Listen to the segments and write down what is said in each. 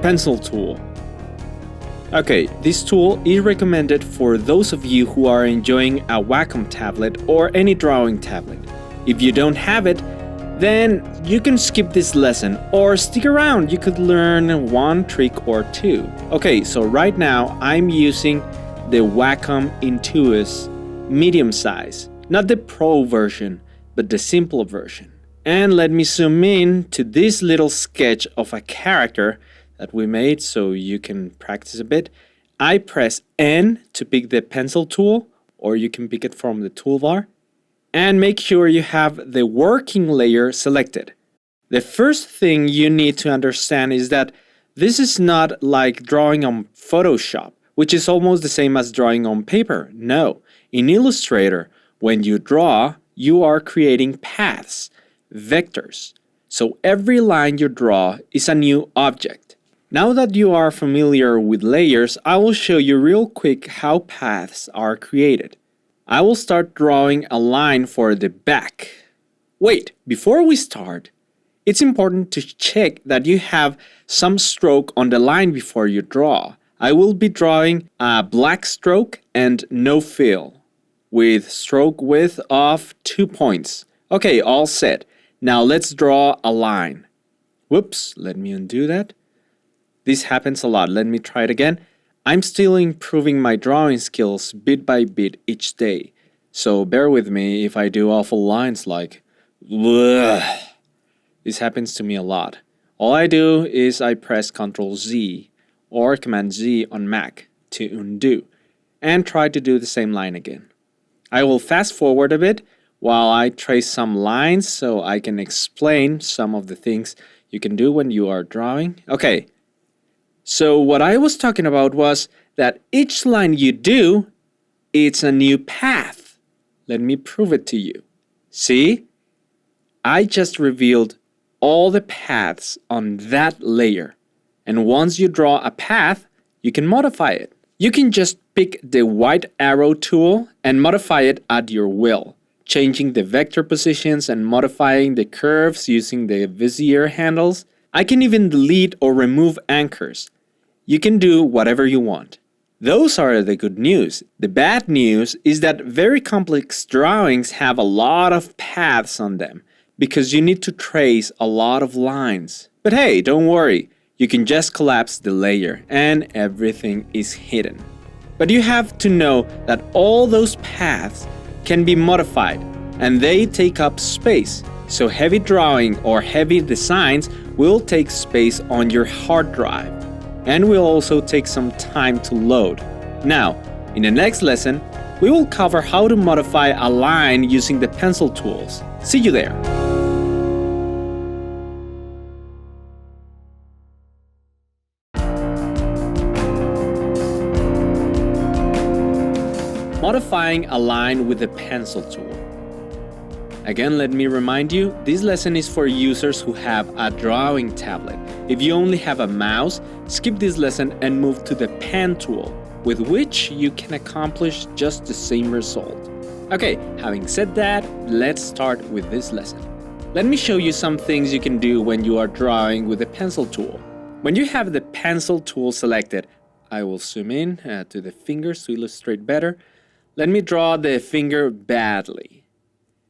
pencil tool. Okay, this tool is recommended for those of you who are enjoying a Wacom tablet or any drawing tablet. If you don't have it, then you can skip this lesson or stick around. You could learn one trick or two. Okay, so right now I'm using the Wacom Intuos medium size, not the Pro version, but the simple version. And let me zoom in to this little sketch of a character that we made so you can practice a bit. I press N to pick the pencil tool, or you can pick it from the toolbar. And make sure you have the working layer selected. The first thing you need to understand is that this is not like drawing on Photoshop, which is almost the same as drawing on paper. No, in Illustrator, when you draw, you are creating paths, vectors. So every line you draw is a new object. Now that you are familiar with layers, I will show you real quick how paths are created. I will start drawing a line for the back. Wait, before we start, it's important to check that you have some stroke on the line before you draw. I will be drawing a black stroke and no fill with stroke width of 2 points. Okay, all set. Now let's draw a line. Whoops, let me undo that. This happens a lot. Let me try it again. I'm still improving my drawing skills bit by bit each day, so bear with me if I do awful lines like bleh. This happens to me a lot. All I do is I press Ctrl Z or Command Z on Mac to undo and try to do the same line again. I will fast forward a bit while I trace some lines so I can explain some of the things you can do when you are drawing. Okay. So what I was talking about was that each line you do, it's a new path. Let me prove it to you. See? I just revealed all the paths on that layer. And once you draw a path, you can modify it. You can just pick the white arrow tool and modify it at your will, changing the vector positions and modifying the curves using the Bezier handles. I can even delete or remove anchors. You can do whatever you want. Those are the good news. The bad news is that very complex drawings have a lot of paths on them because you need to trace a lot of lines. But hey, don't worry. You can just collapse the layer and everything is hidden. But you have to know that all those paths can be modified and they take up space. So heavy drawing or heavy designs will take space on your hard drive. And will also take some time to load. Now, in the next lesson, we will cover how to modify a line using the pencil tools. See you there! Modifying a line with the pencil tool. Again, let me remind you, this lesson is for users who have a drawing tablet. If you only have a mouse, skip this lesson and move to the pen tool, with which you can accomplish just the same result. Okay, having said that, let's start with this lesson. Let me show you some things you can do when you are drawing with the pencil tool. When you have the pencil tool selected, I will zoom in to the fingers to illustrate better. Let me draw the finger badly.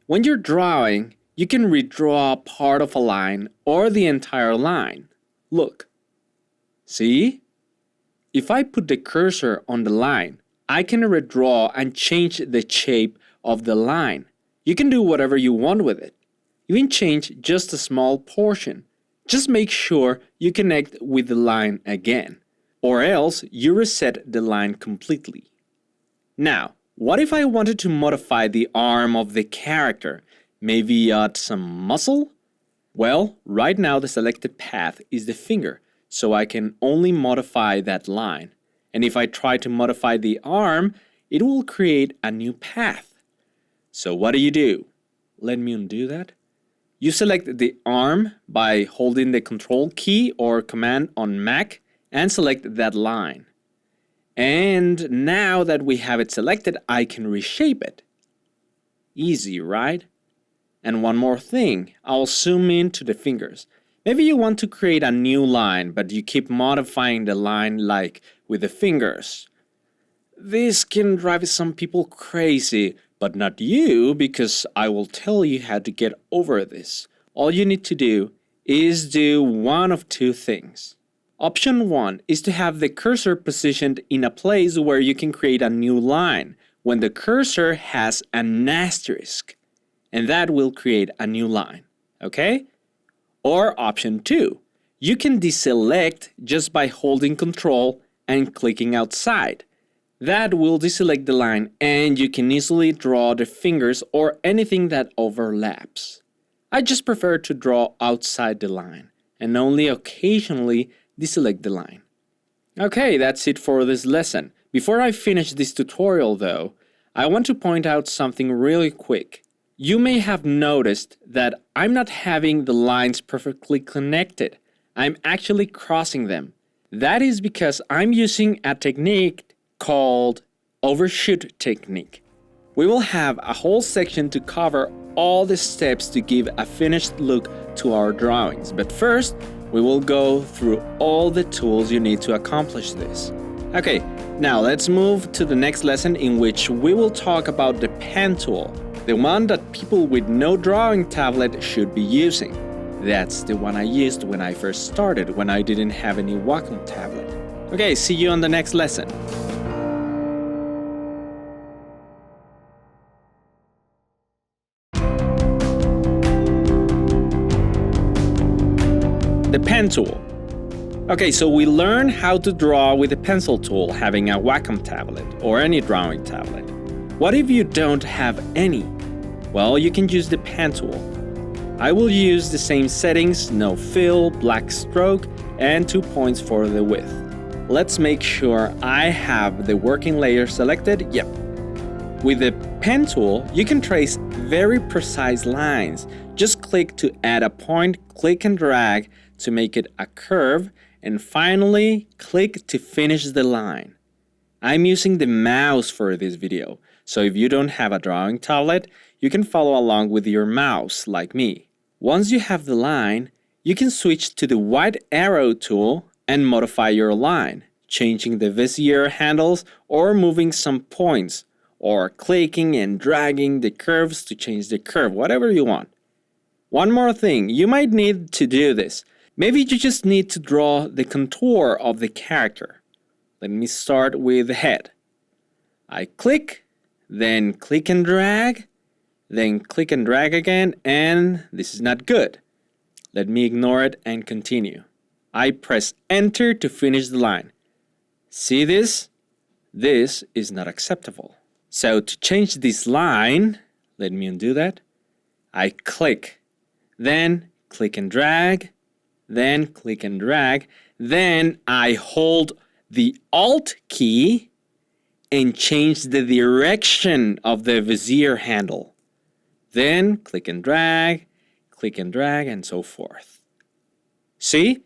When you're drawing, you can redraw part of a line or the entire line. Look. See? If I put the cursor on the line, I can redraw and change the shape of the line. You can do whatever you want with it. Even change just a small portion. Just make sure you connect with the line again, or else you reset the line completely. Now, what if I wanted to modify the arm of the character? Maybe add some muscle? Well, right now the selected path is the finger, so I can only modify that line. And if I try to modify the arm, it will create a new path. So what do? Let me undo that. You select the arm by holding the Control key or Command on Mac and select that line. And now that we have it selected, I can reshape it. Easy, right? And one more thing, I'll zoom in to the fingers. Maybe you want to create a new line, but you keep modifying the line like with the fingers. This can drive some people crazy, but not you, because I will tell you how to get over this. All you need to do is do one of two things. Option 1 is to have the cursor positioned in a place where you can create a new line when the cursor has an asterisk, and that will create a new line, okay? Or option 2, you can deselect just by holding Control and clicking outside. That will deselect the line and you can easily draw the fingers or anything that overlaps. I just prefer to draw outside the line and only occasionally deselect the line. Okay, that's it for this lesson. Before I finish this tutorial though, I want to point out something really quick. You may have noticed that I'm not having the lines perfectly connected. I'm actually crossing them. That is because I'm using a technique called overshoot technique. We will have a whole section to cover all the steps to give a finished look to our drawings. But first, we will go through all the tools you need to accomplish this. Okay, now let's move to the next lesson in which we will talk about the pen tool, the one that people with no drawing tablet should be using. That's the one I used when I first started, when I didn't have any Wacom tablet. Okay, see you on the next lesson. The pen tool. Okay, so we learn how to draw with the pencil tool having a Wacom tablet or any drawing tablet. What if you don't have any? Well, you can use the pen tool. I will use the same settings, no fill, black stroke, and 2 points for the width. Let's make sure I have the working layer selected. Yep. With the pen tool, you can trace very precise lines. Just click to add a point, click and drag to make it a curve, and finally click to finish the line. I'm using the mouse for this video, so if you don't have a drawing tablet, you can follow along with your mouse like me. Once you have the line, you can switch to the white arrow tool and modify your line, changing the Bezier handles or moving some points, or clicking and dragging the curves to change the curve, whatever you want. One more thing, you might need to do this. Maybe you just need to draw the contour of the character. Let me start with the head. I click, then click and drag, then click and drag again, and this is not good. Let me ignore it and continue. I press enter to finish the line. See this? This is not acceptable. So to change this line, let me undo that. I click, then click and drag, then click and drag, then I hold the Alt key and change the direction of the Bezier handle. Then click and drag, and so forth. See?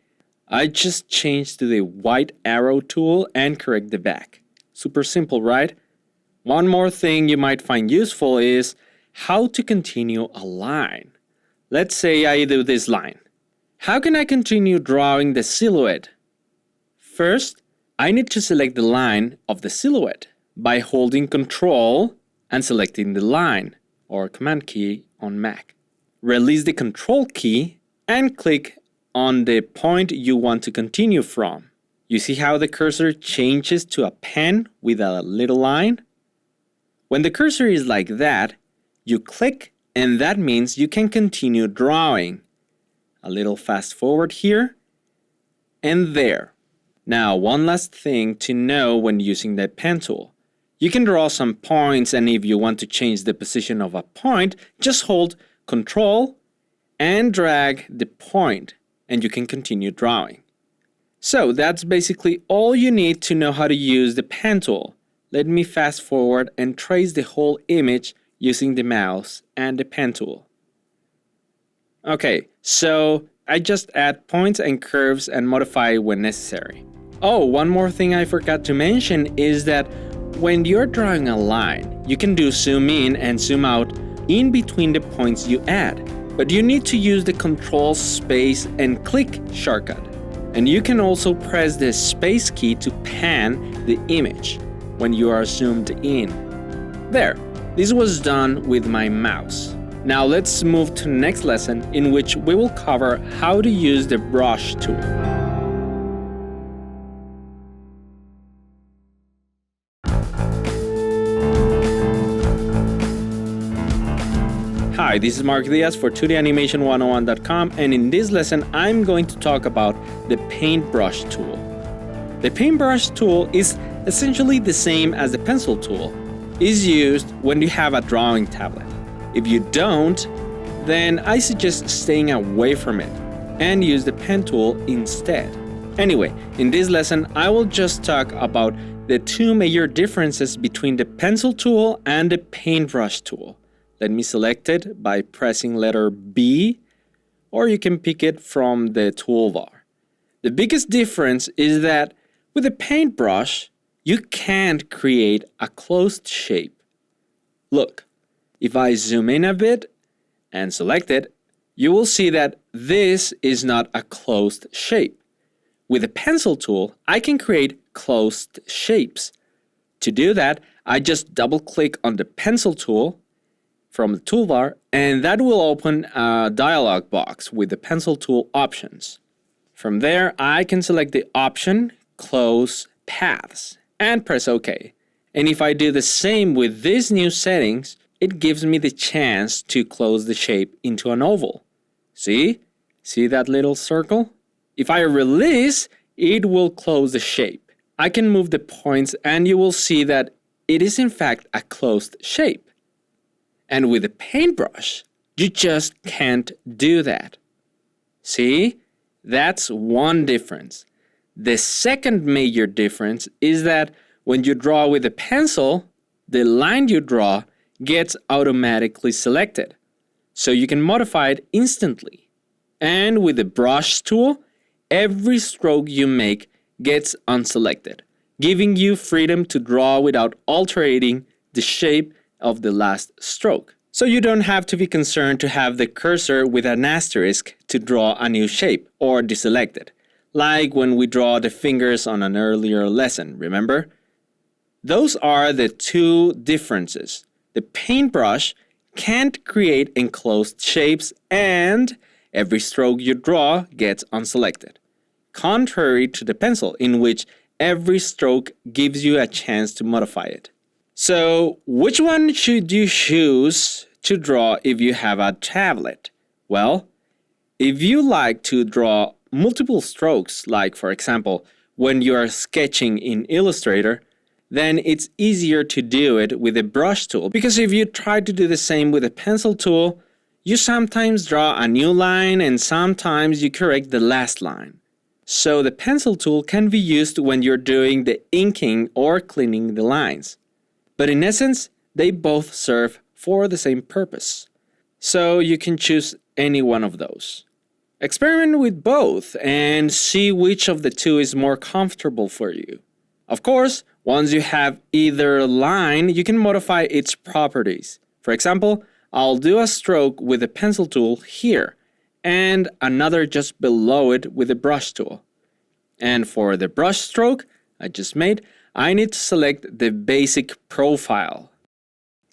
I just changed to the white arrow tool and correct the back. Super simple, right? One more thing you might find useful is how to continue a line. Let's say I do this line. How can I continue drawing the silhouette? First, I need to select the line of the silhouette by holding Control and selecting the line or Command key on Mac. Release the Control key and click on the point you want to continue from. You see how the cursor changes to a pen with a little line? When the cursor is like that, you click and that means you can continue drawing. A little fast forward here and there. Now, one last thing to know when using the pen tool. You can draw some points, and if you want to change the position of a point, just hold Control and drag the point, and you can continue drawing. So that's basically all you need to know how to use the pen tool. Let me fast forward and trace the whole image using the mouse and the pen tool. Okay, so I just add points and curves and modify when necessary. Oh, one more thing I forgot to mention is that when you're drawing a line, you can do zoom in and zoom out in between the points you add. but you need to use the Control Space and Click shortcut. And you can also press the Space key to pan the image when you are zoomed in. There, this was done with my mouse. Now let's move to the next lesson in which we will cover how to use the brush tool. Hi, this is Mark Diaz for 2danimation101.com, and in this lesson I'm going to talk about the paintbrush tool. The paintbrush tool is essentially the same as the pencil tool. It's used when you have a drawing tablet. If you don't, then I suggest staying away from it and use the pen tool instead. Anyway, in this lesson I will just talk about the two major differences between the pencil tool and the paintbrush tool. Let me select it by pressing letter B, or you can pick it from the toolbar. The biggest difference is that with a paintbrush, you can't create a closed shape. Look, if I zoom in a bit and select it, you will see that this is not a closed shape. With a pencil tool, I can create closed shapes. To do that, I just double-click on the pencil tool from the toolbar, and that will open a dialog box with the pencil tool options. From there, I can select the option Close Paths and press OK. And if I do the same with these new settings, it gives me the chance to close the shape into an oval. See? See that little circle? If I release, it will close the shape. I can move the points and you will see that it is in fact a closed shape. And with a paintbrush, you just can't do that. See? That's one difference. The second major difference is that when you draw with a pencil, the line you draw gets automatically selected, so you can modify it instantly. And with the brush tool, every stroke you make gets unselected, giving you freedom to draw without altering the shape of the last stroke. So you don't have to be concerned to have the cursor with an asterisk to draw a new shape or deselect it, like when we draw the fingers on an earlier lesson, remember? Those are the two differences. The paintbrush can't create enclosed shapes, and every stroke you draw gets unselected, contrary to the pencil, in which every stroke gives you a chance to modify it. So, which one should you choose to draw if you have a tablet? Well, if you like to draw multiple strokes, like for example, when you are sketching in Illustrator, then it's easier to do it with a brush tool, because if you try to do the same with a pencil tool, you sometimes draw a new line and sometimes you correct the last line. So the pencil tool can be used when you're doing the inking or cleaning the lines. But in essence, they both serve for the same purpose. So you can choose any one of those. Experiment with both and see which of the two is more comfortable for you. Of course, once you have either line, you can modify its properties. For example, I'll do a stroke with the pencil tool here and another just below it with the brush tool. And for the brush stroke I just made, I need to select the basic profile.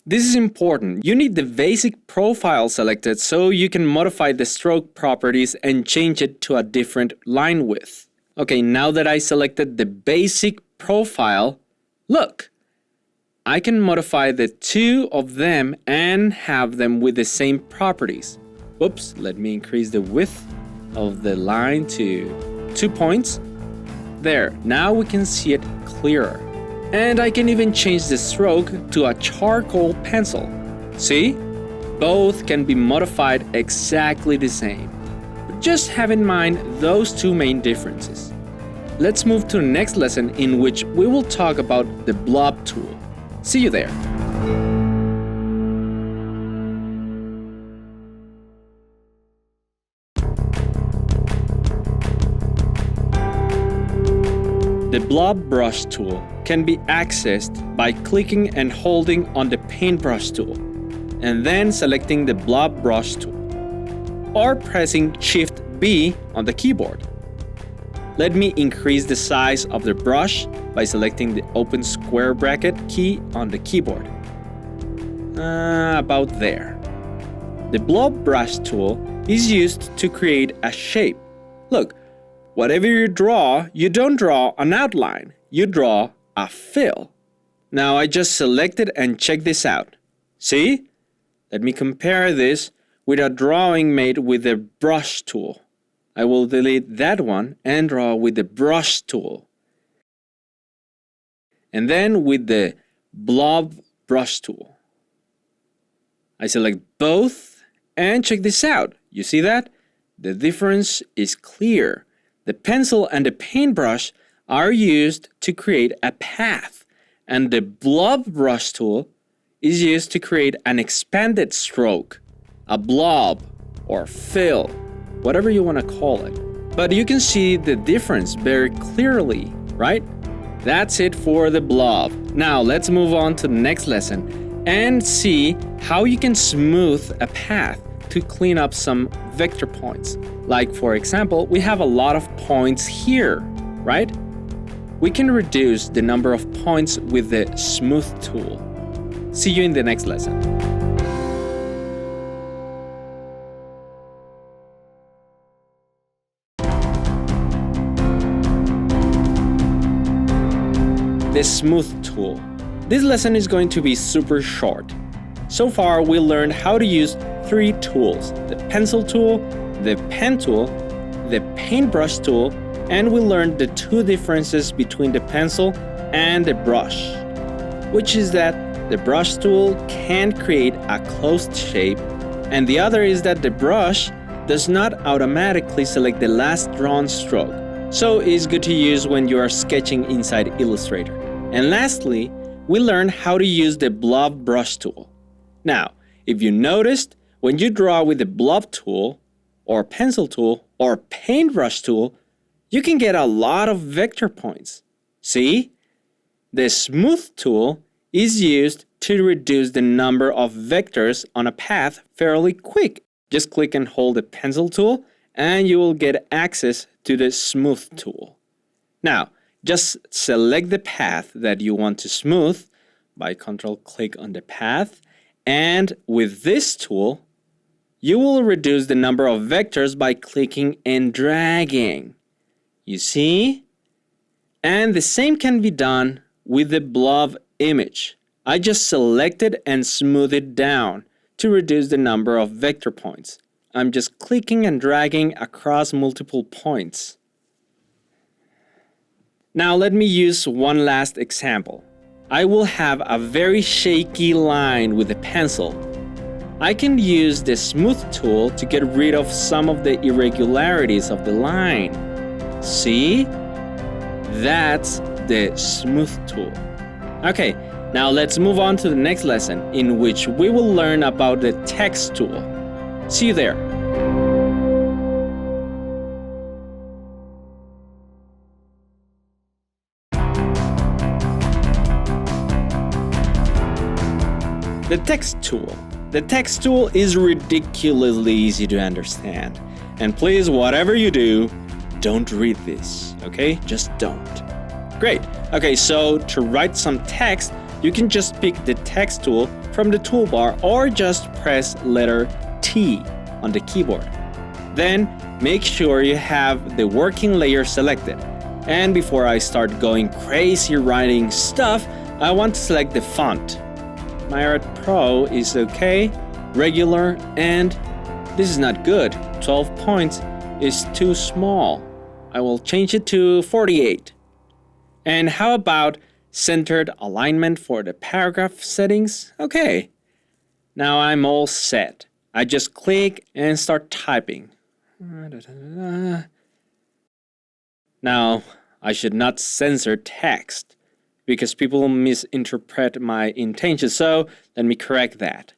This is important. You need the basic profile selected so you can modify the stroke properties and change it to a different line width. Okay, now that I selected the basic profile, look, I can modify the two of them and have them with the same properties. Oops, let me increase the width of the line to 2 points. There, now we can see it clearer. And I can even change the stroke to a charcoal pencil. See? Both can be modified exactly the same. But just have in mind those two main differences. Let's move to the next lesson, in which we will talk about the blob tool. See you there. The blob brush tool can be accessed by clicking and holding on the paintbrush tool, and then selecting the blob brush tool. or pressing Shift B on the keyboard. Let me increase the size of the brush by selecting the open square bracket key on the keyboard. About there. The blob brush tool is used to create a shape. Look, whatever you don't draw an outline, you draw a fill. Now I just selected and check this out. See? Let me compare this with a drawing made with the brush tool. I will delete that one and draw with the brush tool. And then with the blob brush tool. I select both and check this out. You see that? The difference is clear. The pencil and the paintbrush are used to create a path, and the blob brush tool is used to create an expanded stroke, a blob or fill, whatever you want to call it. But you can see the difference very clearly, right? That's it for the blob. Now let's move on to the next lesson and see how you can smooth a path to clean up some vector points. Like for example, we have a lot of points here, right? We can reduce the number of points with the smooth tool. See you in the next lesson. The smooth tool. This lesson is going to be super short. So far, we learned how to use 3 tools: the pencil tool, the pen tool, the paintbrush tool, and we learned the 2 differences between the pencil and the brush, which is that the brush tool can create a closed shape, and the other is that the brush does not automatically select the last drawn stroke, so it's good to use when you are sketching inside Illustrator. And lastly, we learned how to use the blob brush tool. Now, if you noticed, when you draw with the blob tool, or pencil tool, or paintbrush tool, you can get a lot of vector points. See? The smooth tool is used to reduce the number of vectors on a path fairly quick. Just click and hold the pencil tool, and you will get access to the smooth tool. Now, just select the path that you want to smooth by Control-click on the path, and with this tool, you will reduce the number of vectors by clicking and dragging. You see? And the same can be done with the blob image. I just selected and smoothed it down to reduce the number of vector points. I'm just clicking and dragging across multiple points. Now let me use one last example. I will have a very shaky line with a pencil. I can use the smooth tool to get rid of some of the irregularities of the line. See? That's the smooth tool. Okay, now let's move on to the next lesson, in which we will learn about the text tool. See you there. The text tool. The text tool is ridiculously easy to understand. And please, whatever you do, don't read this, okay? Just don't. Great. Okay, so to write some text, you can just pick the text tool from the toolbar or just press letter T on the keyboard. Then make sure you have the working layer selected. And before I start going crazy writing stuff, I want to select the font. My Art Pro is okay, regular, and this is not good. 12 points is too small. I will change it to 48. And how about centered alignment for the paragraph settings? Okay. Now I'm all set. I just click and start typing. Now, I should not censor text, because people misinterpret my intentions, so let me correct that.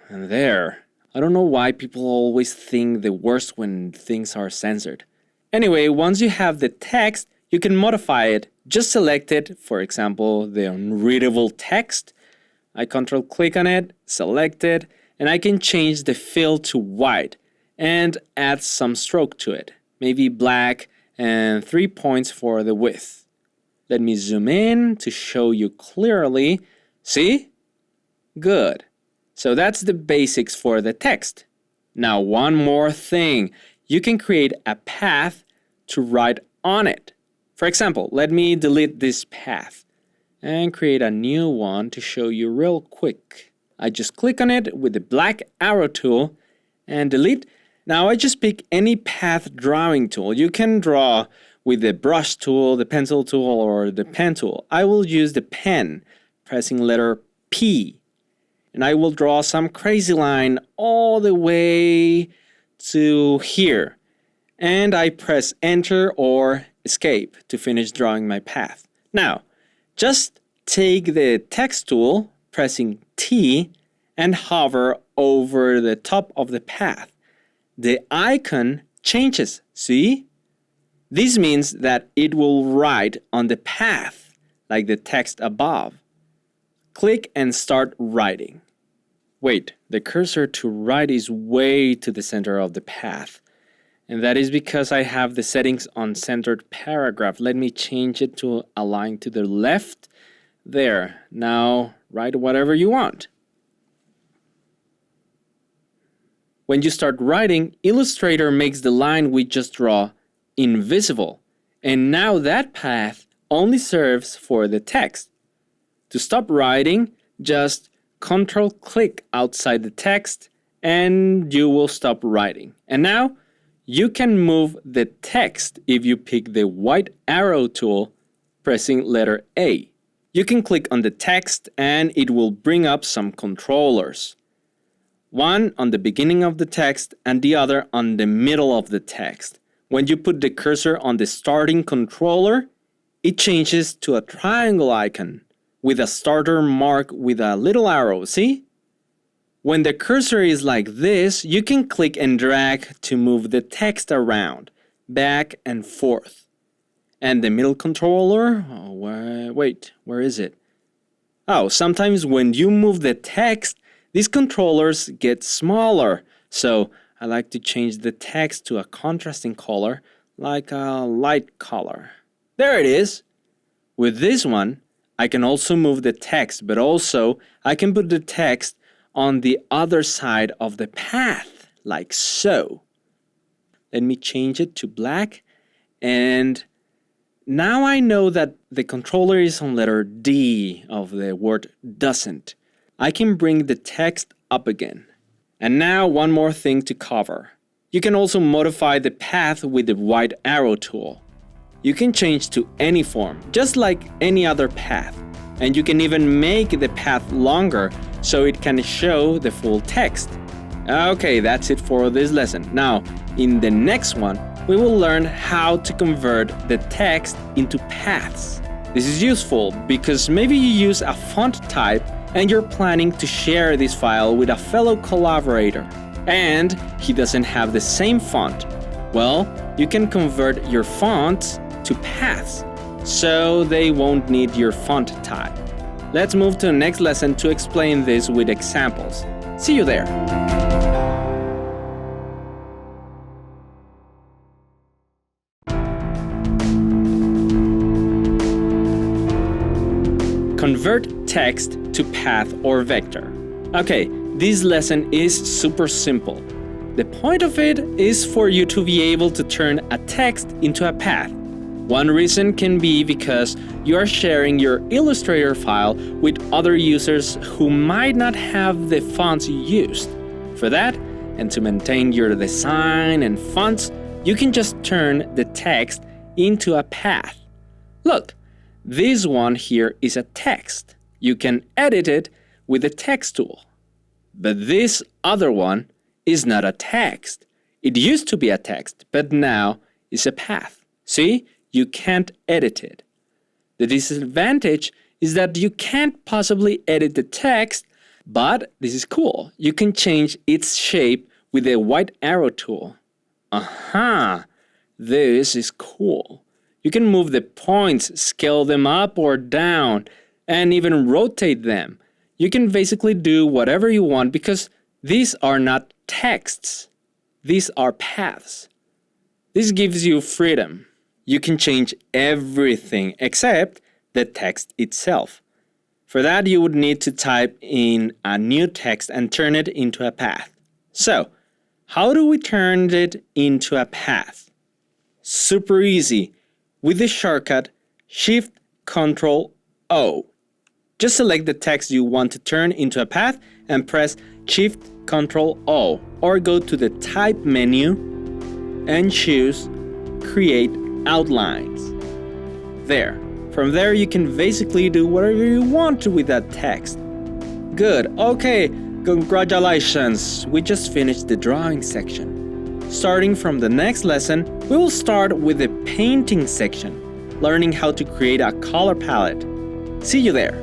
And there. I don't know why people always think the worst when things are censored. Anyway, once you have the text, you can modify it. Just select it, for example, the unreadable text. I Control-click on it, select it, and I can change the fill to white and add some stroke to it. Maybe black and 3 points for the width. Let me zoom in to show you clearly. See? Good. So that's the basics for the text. Now one more thing. You can create a path to write on it. For example, let me delete this path and create a new one to show you real quick. I just click on it with the black arrow tool and delete. Now I just pick any path drawing tool. You can draw with the brush tool, the pencil tool, or the pen tool. I will use the pen, pressing letter P. And I will draw some crazy line all the way to here. And I press enter or escape to finish drawing my path. Now, just take the text tool, pressing T, and hover over the top of the path. The icon changes, see? This means that it will write on the path, like the text above. Click and start writing. Wait, the cursor to write is way to the center of the path. And that is because I have the settings on centered paragraph. Let me change it to align to the left. There. Now write whatever you want. When you start writing, Illustrator makes the line we just draw invisible. And now that path only serves for the text. To stop writing, just Control-click outside the text and you will stop writing. And now you can move the text if you pick the white arrow tool, pressing letter A. You can click on the text and it will bring up some controllers. One on the beginning of the text and the other on the middle of the text. When you put the cursor on the starting controller, it changes to a triangle icon with a starter mark with a little arrow, see? When the cursor is like this, you can click and drag to move the text around, back and forth. And the middle controller, where is it? Oh, sometimes when you move the text, these controllers get smaller. So I like to change the text to a contrasting color, like a light color. There it is. With this one, I can also move the text, but also I can put the text on the other side of the path, like so. Let me change it to black, and now I know that the controller is on letter D of the word doesn't. I can bring the text up again. And now one more thing to cover. You can also modify the path with the white arrow tool. You can change to any form, just like any other path. And you can even make the path longer so it can show the full text. Okay, that's it for this lesson. Now, in the next one, we will learn how to convert the text into paths. This is useful because maybe you use a font type and you're planning to share this file with a fellow collaborator, and he doesn't have the same font. Well, you can convert your fonts to paths, so they won't need your font type. Let's move to the next lesson to explain this with examples. See you there! Convert text to path or vector. Okay, this lesson is super simple. The point of it is for you to be able to turn a text into a path. One reason can be because you are sharing your Illustrator file with other users who might not have the fonts you used. For that, and to maintain your design and fonts, you can just turn the text into a path. Look, this one here is a text. You can edit it with the text tool. But this other one is not a text. It used to be a text, but now it's a path. See? You can't edit it. The disadvantage is that you can't possibly edit the text, but this is cool. You can change its shape with the white arrow tool. Aha! This is cool. You can move the points, scale them up or down, and even rotate them. You can basically do whatever you want because These are not texts. These are paths. This gives you freedom. You can change everything except the text itself. For that, you would need to type in a new text and turn it into a path. So, how do we turn it into a path? Super easy. With the shortcut Shift-Ctrl-O. Just select the text you want to turn into a path and press Shift-Ctrl-O, or go to the Type menu and choose Create Outlines. There. From there, you can basically do whatever you want with that text. Good. Okay, congratulations. We just finished the drawing section. Starting from the next lesson, we will start with the painting section, learning how to create a color palette. See you there.